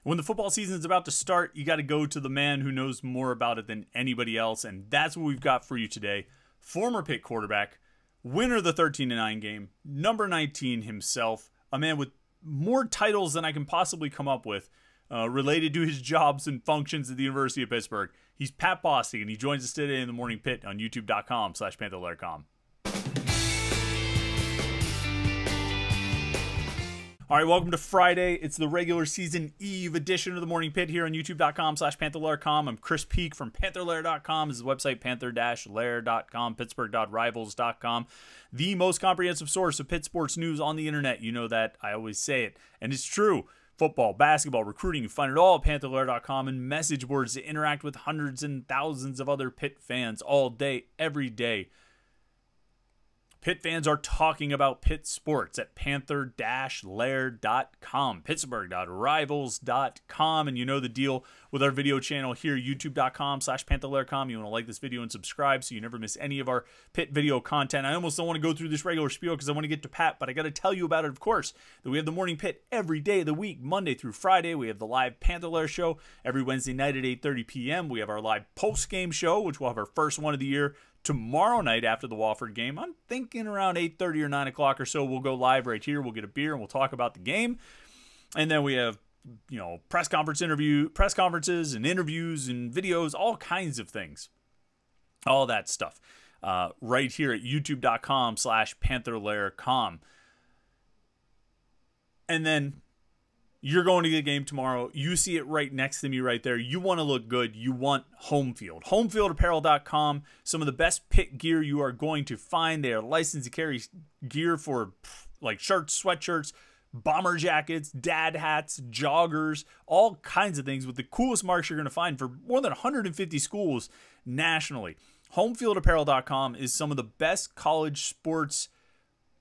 When the football season is about to start, you got to go to the man who knows more about it than anybody else, and that's what we've got for you today. Former Pitt quarterback, winner of the 13-9 game, number 19 himself, a man with more titles than I can possibly come up with related to his jobs and functions at the University of Pittsburgh. He's Pat Bostick, and he joins us today in the Morning Pitt on youtube.com/Panther-Lair.com. All right, welcome to Friday. It's the regular season eve edition of the Morning Pitt here on youtube.com/Panther-Lair.com. I'm Chris Peak from Panther-Lair.com. This is the website, Panther-Lair.com, Pittsburgh.rivals.com. The most comprehensive source of Pitt sports news on the internet. You know that. I always say it. And it's true. Football, basketball, recruiting, you find it all at Panther-Lair.com, and message boards to interact with hundreds and thousands of other Pitt fans all day, every day. Pitt fans are talking about Pitt sports at Panther-Lair.com, Pittsburgh.rivals.com, and you know the deal with our video channel here, youtube.com/Panther-Lair.com. You want to like this video and subscribe so you never miss any of our Pitt video content. I almost don't want to go through this regular spiel because I want to get to Pat, but I got to tell you about it, of course, that we have the Morning Pitt every day of the week, Monday through Friday. We have the live Panther-Lair show every Wednesday night at 8:30 p.m. We have our live post-game show, which we'll have our first one of the year tomorrow night after the Wofford game. I'm thinking around 8:30 or 9 o'clock or so. We'll go live right here. We'll get a beer and we'll talk about the game. And then we have, you know, press conferences and interviews and videos, all kinds of things. All that stuff right here at youtube.com/Panther-Lair.com. And then you're going to the game tomorrow. You see it right next to me right there. You want to look good. You want home field. Homefieldapparel.com. Some of the best Pitt gear you are going to find. They are licensed to carry gear for like shirts, sweatshirts, bomber jackets, dad hats, joggers, all kinds of things with the coolest marks you're going to find for more than 150 schools nationally. Homefieldapparel.com is some of the best college sports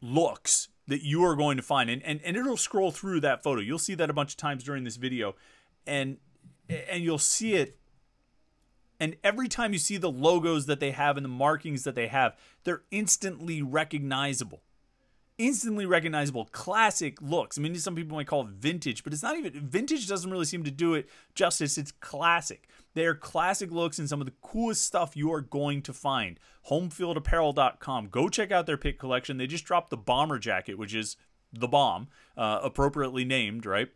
looks that you are going to find, and it'll scroll through that photo. You'll see that a bunch of times during this video, and you'll see it, and every time you see the logos that they have and the markings that they have, they're instantly recognizable. Instantly recognizable, classic looks. I mean, some people might call it vintage, but it's not even, vintage doesn't really seem to do it justice. It's classic. They are classic looks and some of the coolest stuff you are going to find. Homefieldapparel.com. Go check out their Pitt collection. They just dropped the bomber jacket, which is the bomb, appropriately named, right?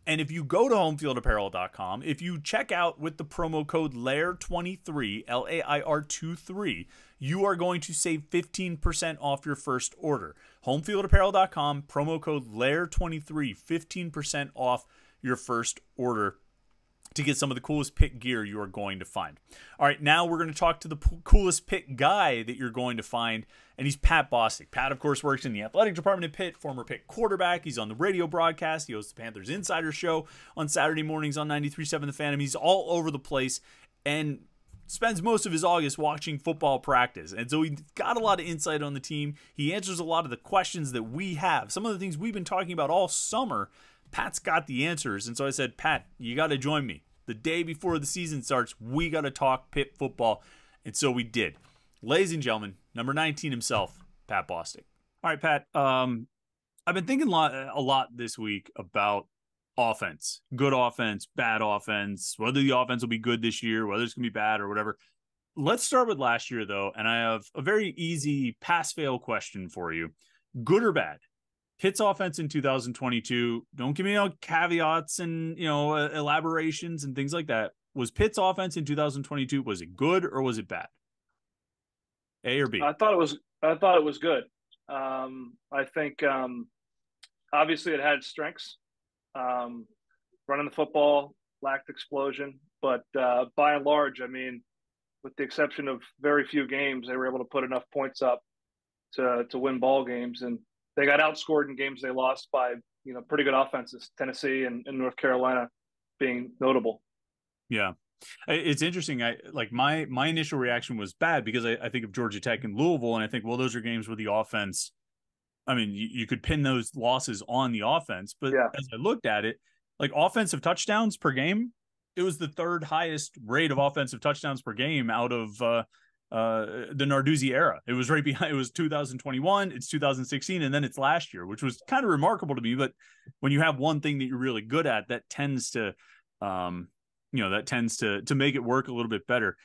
And if you go to homefieldapparel.com, if you check out with the promo code LAIR23, LAIR23, you are going to save 15% off your first order. Homefieldapparel.com, promo code LAIR23, 15% off your first order to get some of the coolest Pitt gear you are going to find. All right, now we're going to talk to the coolest Pitt guy that you're going to find, and he's Pat Bostick. Pat, of course, works in the athletic department at Pitt, former Pitt quarterback. He's on the radio broadcast. He hosts the Panthers Insider Show on Saturday mornings on 93.7 The Phantom. He's all over the place and spends most of his August watching football practice. And so he's got a lot of insight on the team. He answers a lot of the questions that we have. Some of the things we've been talking about all summer, Pat's got the answers. And so I said, Pat, you got to join me. The day before the season starts, we got to talk Pitt football. And so we did. Ladies and gentlemen, number 19 himself, Pat Bostick. All right, Pat. I've been thinking a lot this week about offense. Good offense, bad offense, whether the offense will be good this year, whether it's going to be bad or whatever. Let's start with last year, though, and I have a very easy pass-fail question for you. Good or bad? Pitt's offense in 2022, don't give me no caveats and, you know, elaborations and things like that. Was Pitt's offense in 2022, was it good or was it bad? A or B? I thought it was good. I think obviously it had strengths. Running the football lacked explosion, but by and large, I mean, with the exception of very few games, they were able to put enough points up to win ball games, and they got outscored in games they lost by, you know, pretty good offenses, Tennessee and North Carolina being notable. Yeah. It's interesting. My initial reaction was bad because I think of Georgia Tech and Louisville, and I think, well, those are games where the offense, I mean, you could pin those losses on the offense, but yeah, as I looked at it, like offensive touchdowns per game, it was the third highest rate of offensive touchdowns per game out of the Narduzzi era. It was right behind. It was 2021. It's 2016, and then it's last year, which was kind of remarkable to me. But when you have one thing that you're really good at, that tends to, to make it work a little bit better.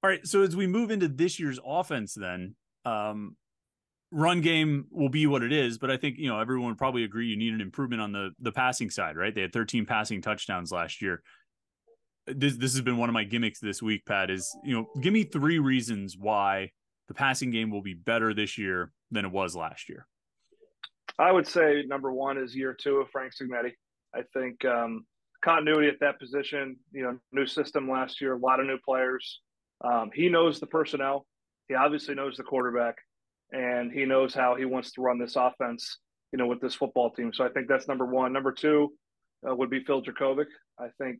All right. So as we move into this year's offense, then run game will be what it is. But I think everyone would probably agree you need an improvement on the passing side, right? They had 13 passing touchdowns last year. This has been one of my gimmicks this week, Pat, is, give me 3 reasons why the passing game will be better this year than it was last year. I would say number 1 is year 2 of Frank Cignetti. I think continuity at that position, new system last year, a lot of new players. He knows the personnel. He obviously knows the quarterback, and he knows how he wants to run this offense, with this football team. So I think that's number 1. Number 2 would be Phil Dracovic. I think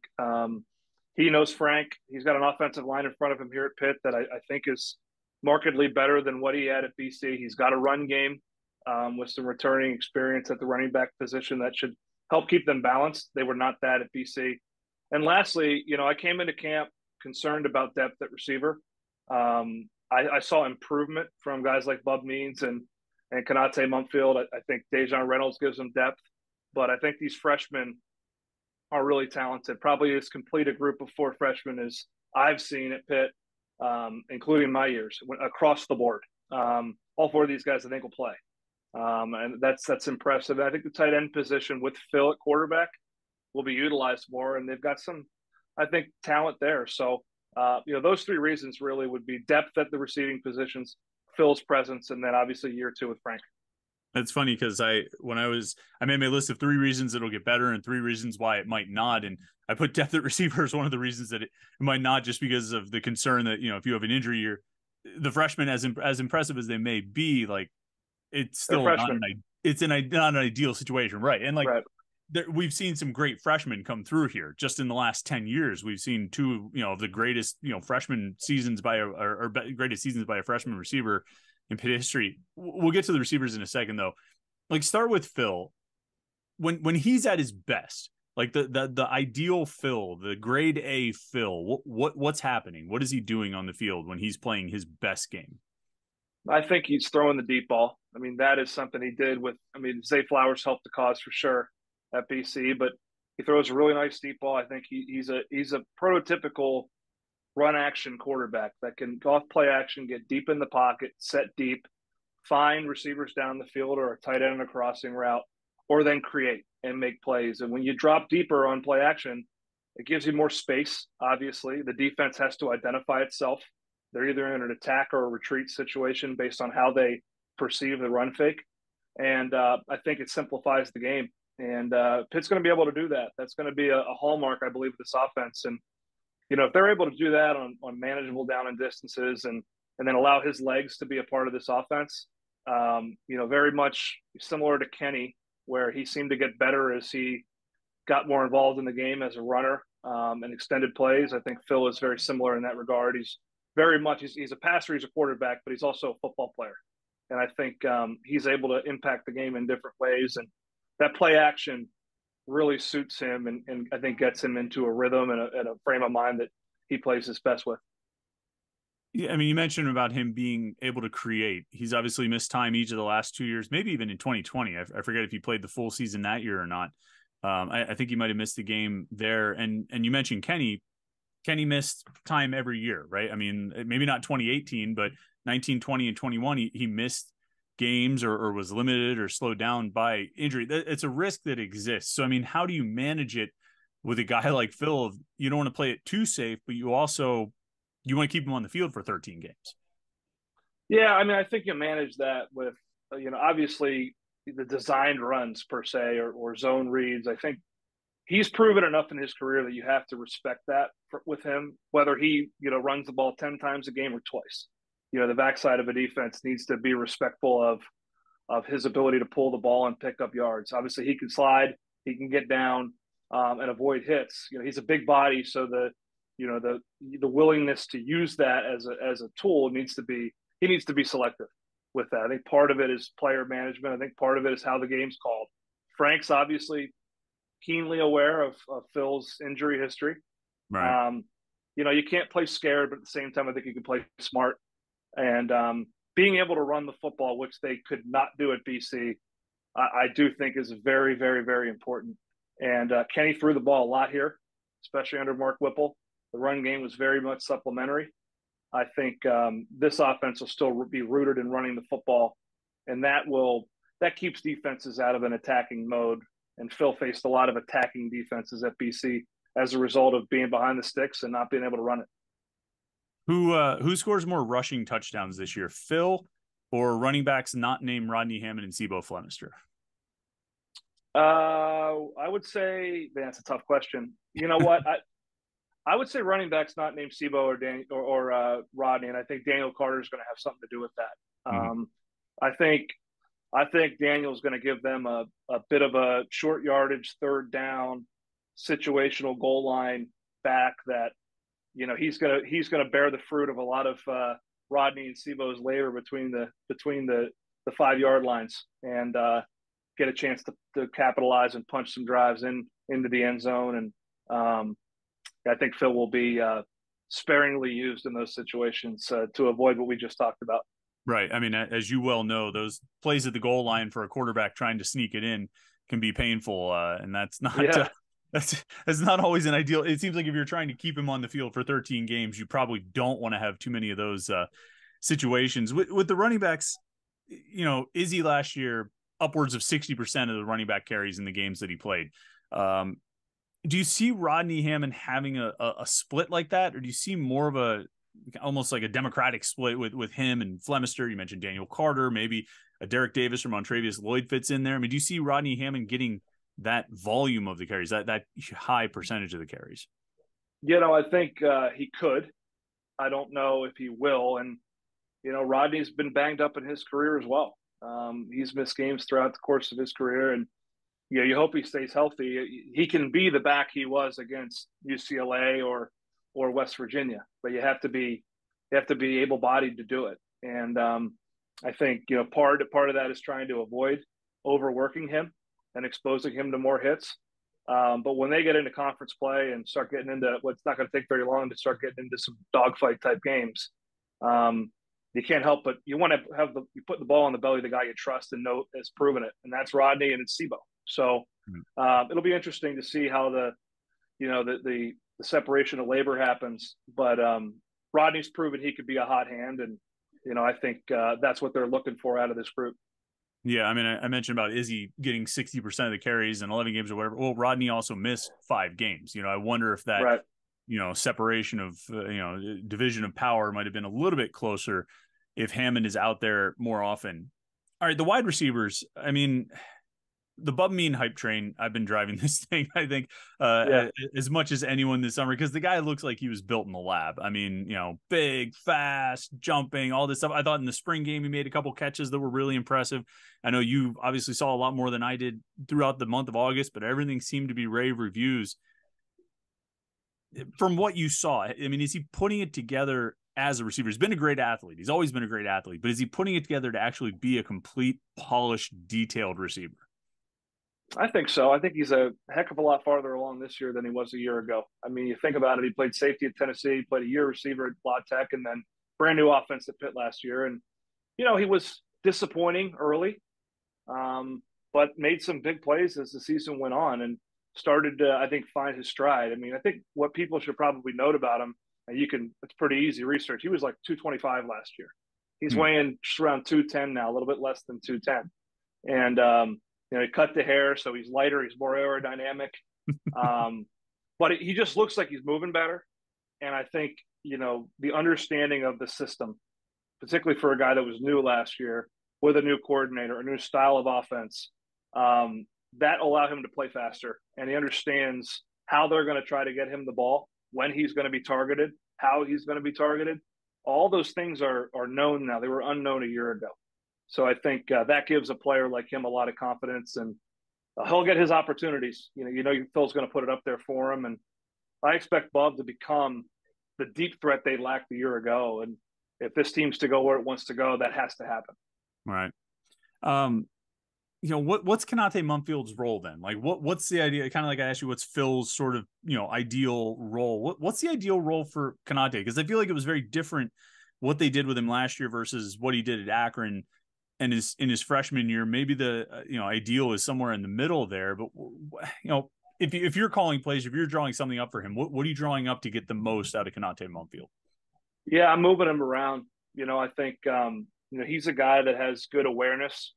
he knows Frank. He's got an offensive line in front of him here at Pitt that I think is markedly better than what he had at BC. He's got a run game with some returning experience at the running back position that should help keep them balanced. They were not that at BC. And lastly, I came into camp concerned about depth at receiver. I saw improvement from guys like Bub Means and Kanate Mumfield. I think Dejon Reynolds gives them depth. But I think these freshmen are really talented. Probably as complete a group of 4 freshmen as I've seen at Pitt, including my years, across the board. All 4 of these guys I think will play. And that's impressive. I think the tight end position with Phil at quarterback will be utilized more, and they've got some, I think, talent there. So, those 3 reasons really would be depth at the receiving positions, Phil's presence, and then obviously year 2 with Frank. It's funny because I made my list of 3 reasons it'll get better and 3 reasons why it might not. And I put depth at receiver as one of the reasons that it might not, just because of the concern that, if you have an injury, the freshmen, as impressive as they may be, like, it's still not an ideal situation. Right. And right. We've seen some great freshmen come through here just in the last 10 years. We've seen 2, of the greatest, freshman seasons or greatest seasons by a freshman receiver in Pitt history. We'll get to the receivers in a second, though. Start with Phil. When he's at his best, the ideal Phil, the grade A Phil, what's happening? What is he doing on the field when he's playing his best game? I think he's throwing the deep ball. I mean, that is something he did Zay Flowers helped the cause for sure at BC, but he throws a really nice deep ball. I think he's a prototypical run action quarterback that can go off play action, get deep in the pocket, set deep, find receivers down the field or a tight end on a crossing route, or then create and make plays. And when you drop deeper on play action, it gives you more space. Obviously, the defense has to identify itself. They're either in an attack or a retreat situation based on how they perceive the run fake. And I think it simplifies the game. And Pitt's going to be able to do that. That's going to be a hallmark, I believe, of this offense. And, if they're able to do that on manageable down and distances and then allow his legs to be a part of this offense, very much similar to Kenny, where he seemed to get better as he got more involved in the game as a runner and extended plays. I think Phil is very similar in that regard. He's a passer, he's a quarterback, but he's also a football player. And I think he's able to impact the game in different ways. And that play action really suits him and I think gets him into a rhythm and a frame of mind that he plays his best with. Yeah, I mean, you mentioned about him being able to create. He's obviously missed time each of the last 2 years, maybe even in 2020. I forget if he played the full season that year or not. I think he might have missed the game there. And you mentioned Kenny. Kenny missed time every year, right? I mean, maybe not 2018, but 19, 20, and 21, he missed games or was limited or slowed down by injury. It's a risk that exists. So, I mean, how do you manage it with a guy like Phil? You don't want to play it too safe, but you want to keep him on the field for 13 games. Yeah, I mean, I think you manage that with, obviously the designed runs per se or zone reads. I think he's proven enough in his career that you have to respect that with him, whether he, runs the ball 10 times a game or twice. The backside of a defense needs to be respectful of his ability to pull the ball and pick up yards. Obviously, he can slide, he can get down and avoid hits. He's a big body, so the willingness to use that as a tool needs to be selective with that. I think part of it is player management. I think part of it is how the game's called. Frank's obviously keenly aware of Phil's injury history. Right. You can't play scared, but at the same time, I think you can play smart. And being able to run the football, which they could not do at BC, I do think is very, very, very important. And Kenny threw the ball a lot here, especially under Mark Whipple. The run game was very much supplementary. I think this offense will still be rooted in running the football, and that keeps defenses out of an attacking mode. And Phil faced a lot of attacking defenses at BC as a result of being behind the sticks and not being able to run it. Who scores more rushing touchdowns this year, Phil or running backs not named Rodney Hammond and Sibo Flemister? I would say that's a tough question. You know what? I would say running backs not named Sibo or Daniel or Rodney, and I think Daniel Carter is going to have something to do with that. Mm-hmm. I think Daniel's going to give them a bit of a short yardage, third down, situational goal line back that he's gonna bear the fruit of a lot of Rodney and Sibo's labor between the 5-yard lines and get a chance to capitalize and punch some drives into the end zone. And I think Phil will be sparingly used in those situations to avoid what we just talked about. Right. I mean, as you well know, those plays at the goal line for a quarterback trying to sneak it in can be painful, and that's not that's not always an ideal. It seems like if you're trying to keep him on the field for 13 games, you probably don't want to have too many of those situations. With the running backs, Izzy last year, upwards of 60% of the running back carries in the games that he played. Do you see Rodney Hammond having a split like that, or do you see more of almost like a democratic split with him and Flemister? You mentioned Daniel Carter, maybe a Derek Davis or Montrevious Lloyd fits in there. I mean, do you see Rodney Hammond getting that volume of the carries, that high percentage of the carries? I think he could. I don't know if he will. And, Rodney's been banged up in his career as well. He's missed games throughout the course of his career. And, you hope he stays healthy. He can be the back he was against UCLA or West Virginia, but you have to be able-bodied to do it. And I think, part of that is trying to avoid overworking him and exposing him to more hits. But when they get into conference play and start getting into what's not going to take very long to start getting into some dogfight type games, you can't help but you want to you put the ball in the belly of the guy you trust and know has proven it, and that's Rodney and it's Sibo. So it'll be interesting to see how the separation of labor happens. But Rodney's proven he could be a hot hand, and I think that's what they're looking for out of this group. Yeah, I mean, I mentioned about Izzy getting 60% of the carries in 11 games or whatever. Well, Rodney also missed 5 games. I wonder if that, separation of, division of power might have been a little bit closer if Hammond is out there more often. All right, the wide receivers, I mean, the Bub Mean hype train, I've been driving this thing, I think, as much as anyone this summer, because the guy looks like he was built in the lab. I mean, big, fast, jumping, all this stuff. I thought in the spring game, he made a couple catches that were really impressive. I know you obviously saw a lot more than I did throughout the month of August, but everything seemed to be rave reviews. From what you saw, I mean, is he putting it together as a receiver? He's been a great athlete. He's always been a great athlete, but is he putting it together to actually be a complete, polished, detailed receiver? I think so. I think he's a heck of a lot farther along this year than he was a year ago. I mean, you think about it, he played safety at Tennessee, played a year receiver at La Tech, and then brand new offense at Pitt last year. And, he was disappointing early, but made some big plays as the season went on and started to, I think, find his stride. I mean, I think what people should probably note about him, and it's pretty easy research. He was like 225 last year. He's weighing just around 210 now, a little bit less than 210. And, he cut the hair, so he's lighter. He's more aerodynamic. But he just looks like he's moving better. And I think, the understanding of the system, particularly for a guy that was new last year with a new coordinator, a new style of offense, that allowed him to play faster. And he understands how they're going to try to get him the ball, when he's going to be targeted, how he's going to be targeted. All those things are known now. They were unknown a year ago. So I think that gives a player like him a lot of confidence, and he'll get his opportunities. Phil's going to put it up there for him, and I expect Bob to become the deep threat they lacked a year ago. And if this team's to go where it wants to go, that has to happen. Right. What's Konate Munfield's role then? Like, what's the idea? Kind of like I asked you, what's Phil's sort of ideal role? What's the ideal role for Konate? Because I feel like it was very different what they did with him last year versus what he did at Akron and in his freshman year. Maybe the ideal is somewhere in the middle there. But if you're calling plays, if you're drawing something up for him, what are you drawing up to get the most out of Konate Mumfield? Yeah, I'm moving him around. I think he's a guy that has good awareness.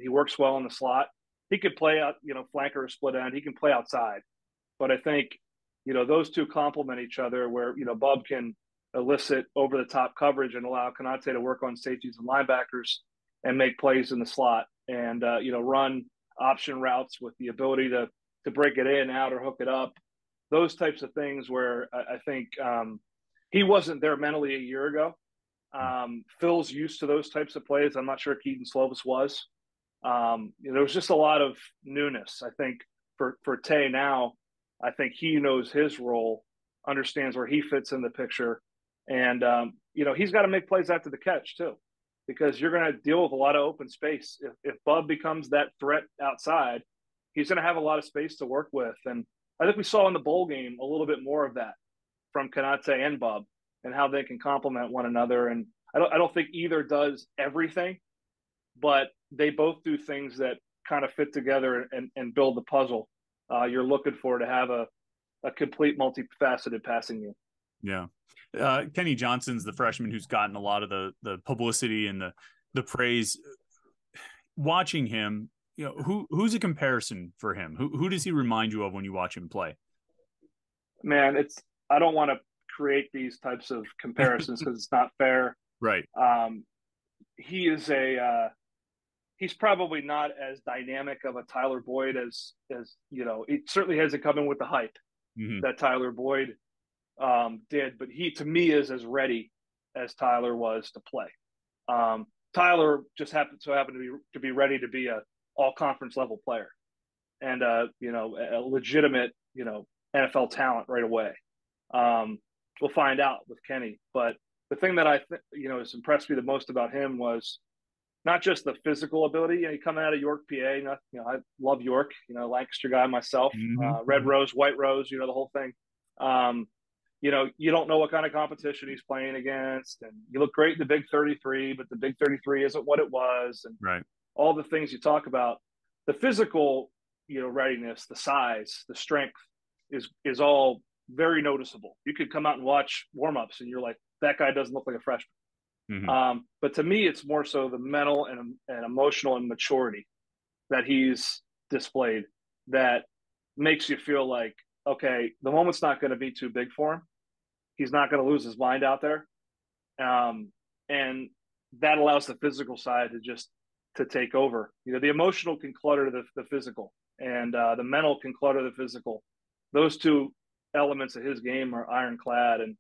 He works well in the slot. He could play out, flanker or split end. He can play outside. But I think, those two complement each other where, Bub can elicit over the top coverage and allow Konate to work on safeties and linebackers and make plays in the slot and, run option routes with the ability to break it in, out, or hook it up. Those types of things where I think he wasn't there mentally a year ago. Phil's used to those types of plays. I'm not sure Keaton Slovis was. There was just a lot of newness. I think for Tay now, I think he knows his role, understands where he fits in the picture. And, he's got to make plays after the catch too, because you're going to deal with a lot of open space. If Bub becomes that threat outside, he's going to have a lot of space to work with. And I think we saw in the bowl game a little bit more of that from Konate and Bub and how they can complement one another. And I don't think either does everything, but they both do things that kind of fit together and build the puzzle you're looking for to have a complete multifaceted passing game. Yeah. Kenny Johnson's the freshman who's gotten a lot of the publicity and the praise. Watching him, who's a comparison for him? Who does he remind you of when you watch him play? Man, I don't want to create these types of comparisons because it's not fair. Right. He is he's probably not as dynamic of a Tyler Boyd as it certainly hasn't come in with the hype that Tyler Boyd did, but he to me is as ready as Tyler was to play. Tyler just happened to be ready to be a all conference level player and a legitimate NFL talent right away. We'll find out with Kenny, but the thing that I think has impressed me the most about him was not just the physical ability. He coming out of York, PA. I love York. Lancaster guy myself. Red Rose, White Rose. The whole thing. You don't know what kind of competition he's playing against, and you look great in the Big 33, but the Big 33 isn't what it was, and right. All the things you talk about. The physical, readiness, the size, the strength is all very noticeable. You could come out and watch warm-ups, and you're like, that guy doesn't look like a freshman. But to me, it's more so the mental and emotional and maturity that he's displayed that makes you feel like, okay, the moment's not going to be too big for him. He's not going to lose his mind out there. And that allows the physical side to take over. The emotional can clutter the physical, and the mental can clutter the physical. Those two elements of his game are ironclad, and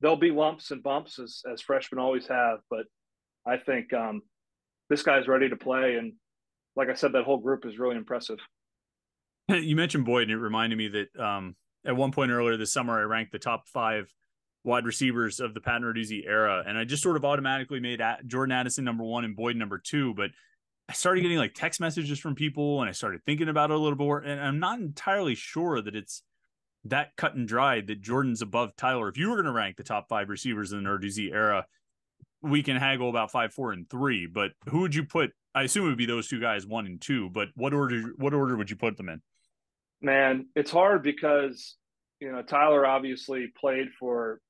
there'll be lumps and bumps as freshmen always have. But I think this guy's ready to play. And like I said, that whole group is really impressive. You mentioned Boyd, and it reminded me that at one point earlier this summer, I ranked the top 5 wide receivers of the Pat Narduzzi era. And I just sort of automatically made Jordan Addison number 1 and Boyd number 2. But I started getting like text messages from people, and I started thinking about it a little bit more. And I'm not entirely sure that it's that cut and dried that Jordan's above Tyler. If you were going to rank the top 5 receivers in the Narduzzi era, we can haggle about 5, 4, and 3. But who would you put? I assume it would be those two guys, 1 and 2. But what order would you put them in? Man, it's hard because Tyler obviously played for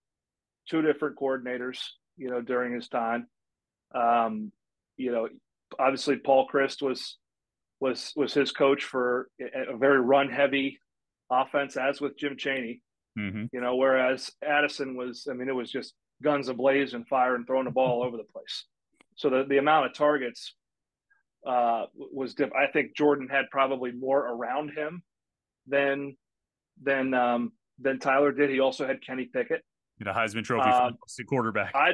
2 different coordinators during his time. Obviously Paul Christ was his coach for a very run heavy offense, as with Jim Chaney. Whereas Addison was, it was just guns ablaze and fire and throwing the ball all over the place. So the amount of targets was different. I think Jordan had probably more around him than Tyler did. He also had Kenny Pickett, a Heisman Trophy quarterback. I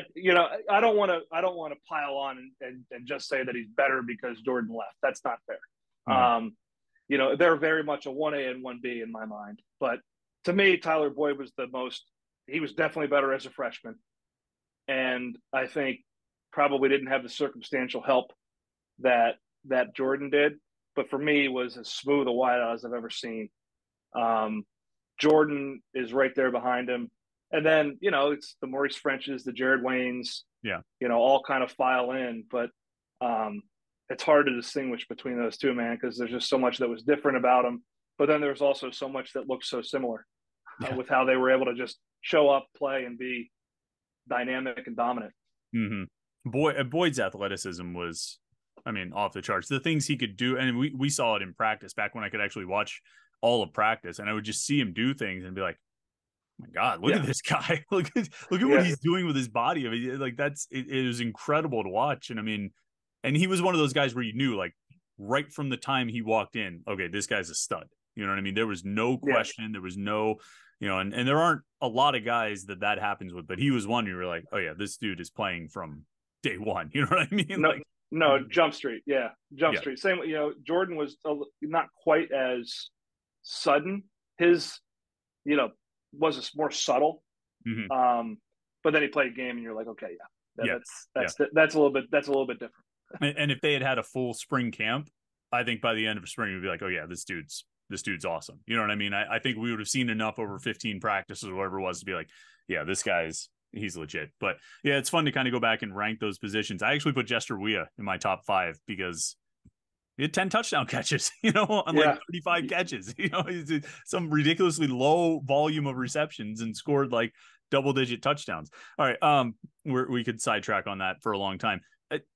don't want to pile on and just say that he's better because Jordan left. That's not fair. They're very much a 1A and 1B in my mind. But to me, Tyler Boyd was he was definitely better as a freshman. And I think probably didn't have the circumstantial help that Jordan did. But for me, was as smooth a wideout as I've ever seen. Jordan is right there behind him. And then, it's the Maurice Frenches, the Jared Waynes, Yeah. all kind of file in. But it's hard to distinguish between those two, man, because there's just so much that was different about them. But then there's also so much that looks so similar Yeah. with how they were able to just show up, play, and be dynamic and dominant. Mm-hmm. Boyd's athleticism was, I mean, off the charts. The things he could do, and we saw it in practice back when I could actually watch all of practice, and I would just see him do things and be like, "Oh my God, look at this guy! look at what he's doing with his body." I mean, like it was incredible to watch. And I mean, and he was one of those guys where you knew, like, right from the time he walked in, okay, this guy's a stud. You know what I mean? There was no question. There was no, and there aren't a lot of guys that happens with, but he was one who you were like, oh yeah, this dude is playing from day one. You know what I mean? No, Jump Street. Yeah. Jump Street. Same, Jordan was not quite as sudden. His, was more subtle. Mm-hmm. But then he played a game and you're like, okay, that's a little bit different. And if they had a full spring camp, I think by the end of spring, we'd be like, oh yeah, this dude's awesome. You know what I mean? I think we would have seen enough over 15 practices or whatever it was to be like, yeah, this he's legit. But yeah, it's fun to kind of go back and rank those positions. I actually put Jester Weah in my top 5 because he had 10 touchdown catches, on like 35 catches, some ridiculously low volume of receptions and scored like double-digit touchdowns. All right, we could sidetrack on that for a long time.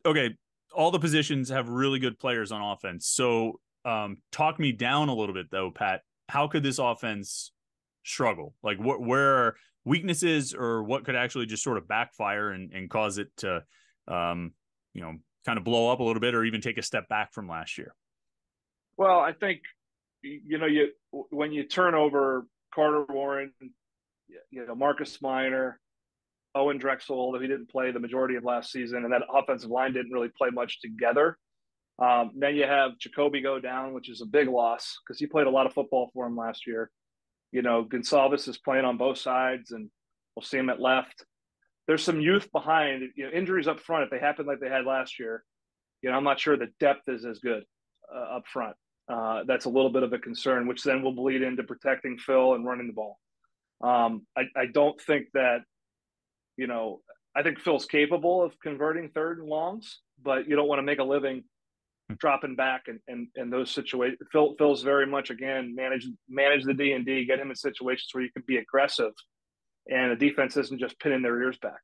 Okay, all the positions have really good players on offense. So talk me down a little bit though, Pat. How could this offense struggle? Like where are weaknesses, or what could actually just sort of backfire and cause it to, kind of blow up a little bit, or even take a step back from last year? Well, I think, when you turn over Carter Warren, Marcus Minor, Owen Drexel, although he didn't play the majority of last season, and that offensive line didn't really play much together. Then you have Jacoby go down, which is a big loss because he played a lot of football for him last year. Gonsalves is playing on both sides, and we'll see him at left. There's some youth behind, injuries up front. If they happen like they had last year, I'm not sure the depth is as good up front. That's a little bit of a concern, which then will bleed into protecting Phil and running the ball. I don't think that, I think Phil's capable of converting third and longs, but you don't want to make a living dropping back and those situations. Phil's very much, again, manage the D&D, get him in situations where you can be aggressive and the defense isn't just pinning their ears back.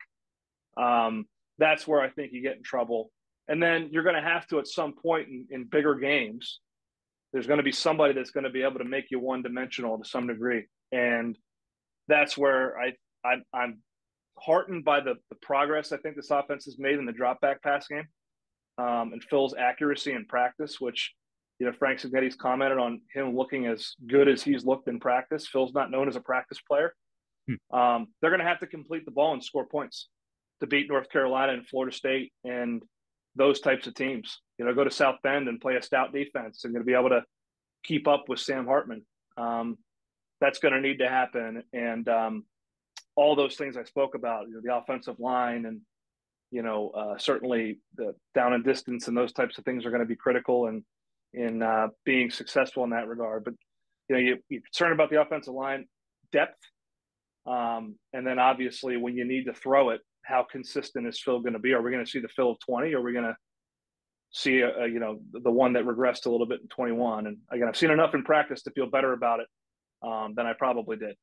That's where I think you get in trouble. And then you're going to have to, at some point in bigger games, there's going to be somebody that's going to be able to make you one-dimensional to some degree. And that's where I'm heartened by the progress I think this offense has made in the drop-back pass game, and Phil's accuracy in practice, which, Frank Signetti's commented on him looking as good as he's looked in practice. Phil's not known as a practice player. They're going to have to complete the ball and score points to beat North Carolina and Florida State and those types of teams. Go to South Bend and play a stout defense and going to be able to keep up with Sam Hartman. That's going to need to happen. And all those things I spoke about, the offensive line and, certainly the down and distance and those types of things are going to be critical in being successful in that regard. But, you're concerned about the offensive line depth. And then obviously when you need to throw it, how consistent is Phil going to be? Are we going to see the Phil of 20? Or are we going to see, the one that regressed a little bit in 21? And again, I've seen enough in practice to feel better about it than I probably did.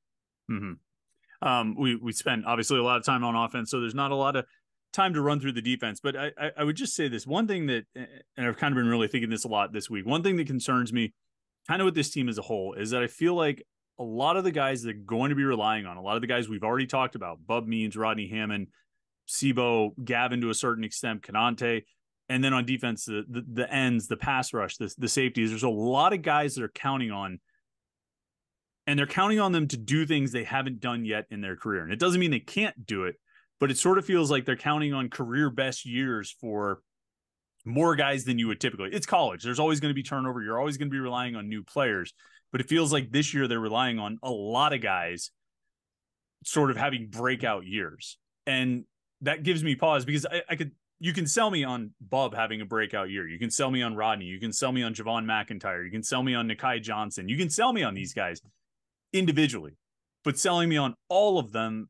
Mm-hmm. We spent obviously a lot of time on offense, so there's not a lot of time to run through the defense. But I would just say this one thing that, and I've kind of been really thinking this a lot this week. One thing that concerns me kind of with this team as a whole is that I feel like a lot of the guys that are going to be relying on, a lot of the guys we've already talked about, Bub Means, Rodney Hammond, Sibo, Gavin to a certain extent, Canante, and then on defense, the ends, the pass rush, the safeties. There's a lot of guys that are counting on, and they're counting on them to do things they haven't done yet in their career. And it doesn't mean they can't do it, but it sort of feels like they're counting on career best years for more guys than you would typically. It's college. There's always going to be turnover. You're always going to be relying on new players. But it feels like this year they're relying on a lot of guys sort of having breakout years. And that gives me pause because you can sell me on Bub having a breakout year. You can sell me on Rodney. You can sell me on Javon McIntyre. You can sell me on Nakai Johnson. You can sell me on these guys individually, but selling me on all of them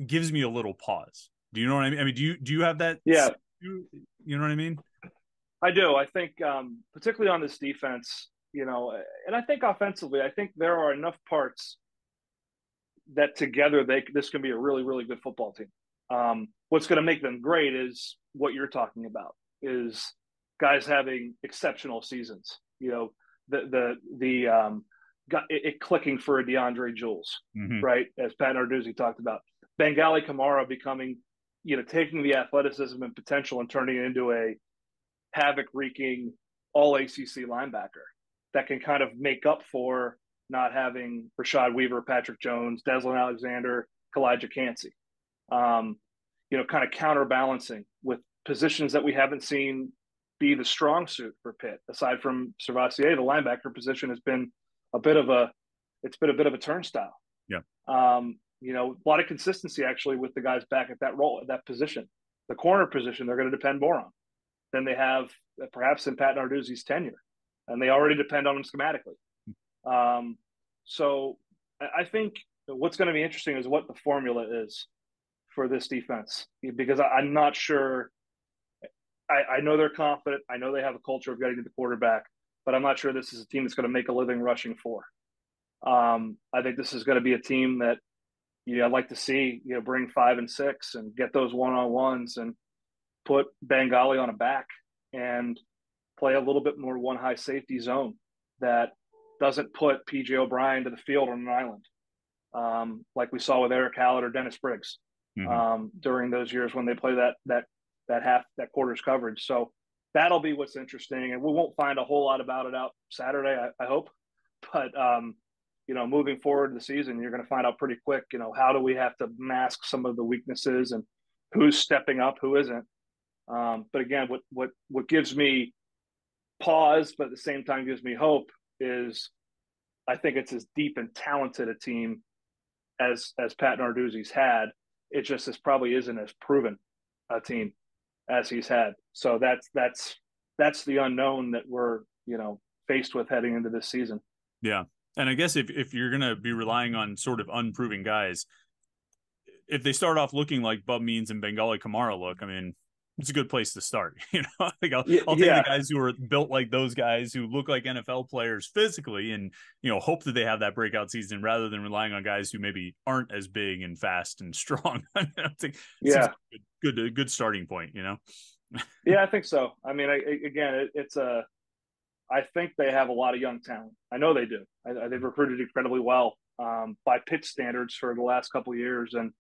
gives me a little pause. Do you know what I mean? I mean, do you have that? Yeah, You know what I mean? I do. I think, particularly on this defense, and I think offensively, I think there are enough parts that together this can be a really, really good football team. What's going to make them great is what you're talking about, is guys having exceptional seasons. It clicking for a DeAndre Jules, Mm-hmm. right? As Pat Narduzzi talked about, Bengali Kamara becoming, taking the athleticism and potential and turning it into a havoc-wreaking all ACC linebacker that can kind of make up for not having Rashad Weaver, Patrick Jones, Deslin Alexander, Kalijah Cansey. Kind of counterbalancing with positions that we haven't seen be the strong suit for Pitt. Aside from Servassier, the linebacker position has been a bit of a turnstile. Yeah. A lot of consistency actually with the guys back at that role, at that position. The corner position, they're going to depend more on than they have perhaps in Pat Narduzzi's tenure, and they already depend on him schematically. So I think what's going to be interesting is what the formula is for this defense, because I'm not sure. I know they're confident. I know they have a culture of getting to the quarterback, but I'm not sure this is a team that's going to make a living rushing for. I think this is going to be a team that I'd like to see bring 5 and 6 and get those one-on-ones and put Bengali on a back and play a little bit more one high safety zone that doesn't put PJ O'Brien to the field on an island, like we saw with Eric Hallett or Dennis Briggs during those years when they play that quarters coverage. So that'll be what's interesting, and we won't find a whole lot about it out Saturday, I hope. But moving forward to the season, you're going to find out pretty quick. How do we have to mask some of the weaknesses and who's stepping up, who isn't. But again, what gives me pause, but at the same time gives me hope, is I think it's as deep and talented a team as Pat Narduzzi's had. It just probably isn't as proven a team as he's had. So that's the unknown that we're faced with heading into this season. Yeah, and I guess if you're gonna be relying on sort of unproven guys, if they start off looking like Bub Means and Bengali Kamara look, I mean, it's a good place to start. I'll take the guys who are built like those guys who look like NFL players physically, and hope that they have that breakout season rather than relying on guys who maybe aren't as big and fast and strong. I think it's a good starting point. Yeah, I think so. I mean, I think they have a lot of young talent. I know they do. They've recruited incredibly well by Pitt standards for the last couple of years, and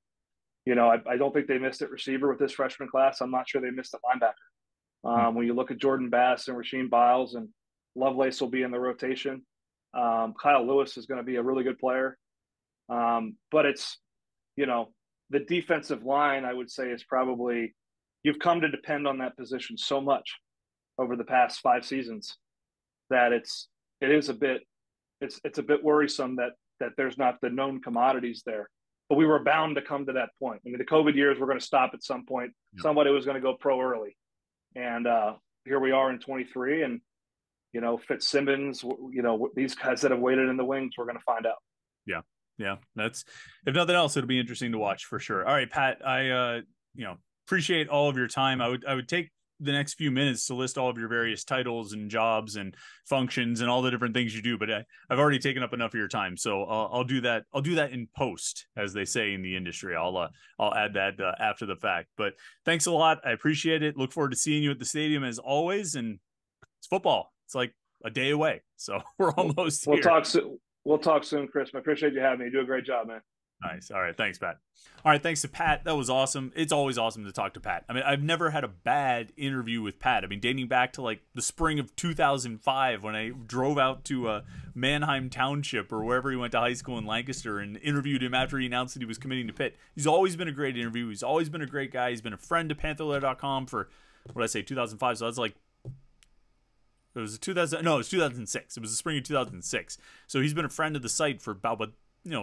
I don't think they missed at receiver with this freshman class. I'm not sure they missed at linebacker. When you look at Jordan Bass and Rasheem Biles, and Lovelace will be in the rotation. Kyle Lewis is going to be a really good player. But it's, the defensive line, I would say, is probably, you've come to depend on that position so much over the past 5 seasons that it's a bit worrisome that there's not the known commodities there. But we were bound to come to that point. I mean, the COVID years were going to stop at some point. Yeah. Somebody was going to go pro early. And here we are in 23, and, Fitzsimmons, these guys that have waited in the wings, we're going to find out. Yeah. Yeah. That's, if nothing else, it'll be interesting to watch for sure. All right, Pat, I, appreciate all of your time. I would take the next few minutes to list all of your various titles and jobs and functions and all the different things you do, but I've already taken up enough of your time, so I'll do that. I'll do that in post, as they say in the industry. I'll add that after the fact. But thanks a lot. I appreciate it. Look forward to seeing you at the stadium as always. And it's football. It's like a day away, so we're almost here. We'll talk soon, Chris. I appreciate you having me. You do a great job, man. Nice. All right. Thanks, Pat. All right. Thanks to Pat. That was awesome. It's always awesome to talk to Pat. I mean, I've never had a bad interview with Pat. I mean, dating back to like the spring of 2005 when I drove out to Manheim Township or wherever he went to high school in Lancaster and interviewed him after he announced that he was committing to Pitt. He's always been a great interview. He's always been a great guy. He's been a friend to Panther-Lair.com for, what did I say, 2005. So that's like, it was 2006. It was the spring of 2006. So he's been a friend of the site for about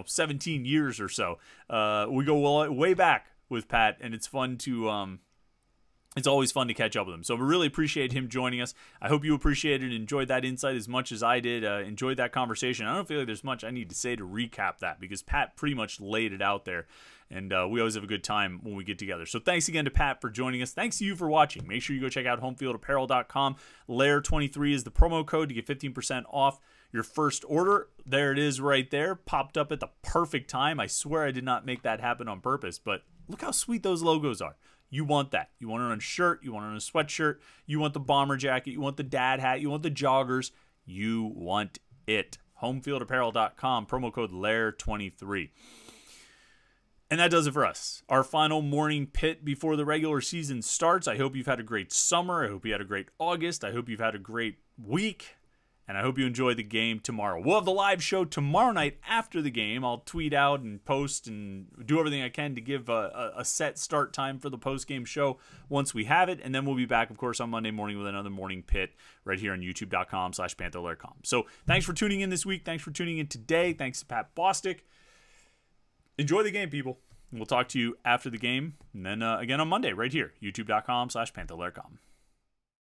17 years or so. We go way back with Pat, and it's fun to it's always fun to catch up with him. So we really appreciate him joining us. I hope you appreciated and enjoyed that insight as much as I did. Enjoyed that conversation. I don't feel like there's much I need to say to recap that because Pat pretty much laid it out there. And we always have a good time when we get together. So thanks again to Pat for joining us. Thanks to you for watching. Make sure you go check out homefieldapparel.com. Lair23 is the promo code to get 15% off your first order. There it is right there. Popped up at the perfect time. I swear I did not make that happen on purpose. But look how sweet those logos are. You want that. You want it on a shirt. You want it on a sweatshirt. You want the bomber jacket. You want the dad hat. You want the joggers. You want it. Homefieldapparel.com. Promo code Lair23. And that does it for us. Our final morning pit before the regular season starts. I hope you've had a great summer. I hope you had a great August. I hope you've had a great week. And I hope you enjoy the game tomorrow. We'll have the live show tomorrow night after the game. I'll tweet out and post and do everything I can to give a set start time for the post-game show once we have it. And then we'll be back, of course, on Monday morning with another Morning Pit right here on youtube.com/Panther-Lair.com. So thanks for tuning in this week. Thanks for tuning in today. Thanks to Pat Bostick. Enjoy the game, people. And we'll talk to you after the game. And then again on Monday right here, youtube.com/Panther-Lair.com.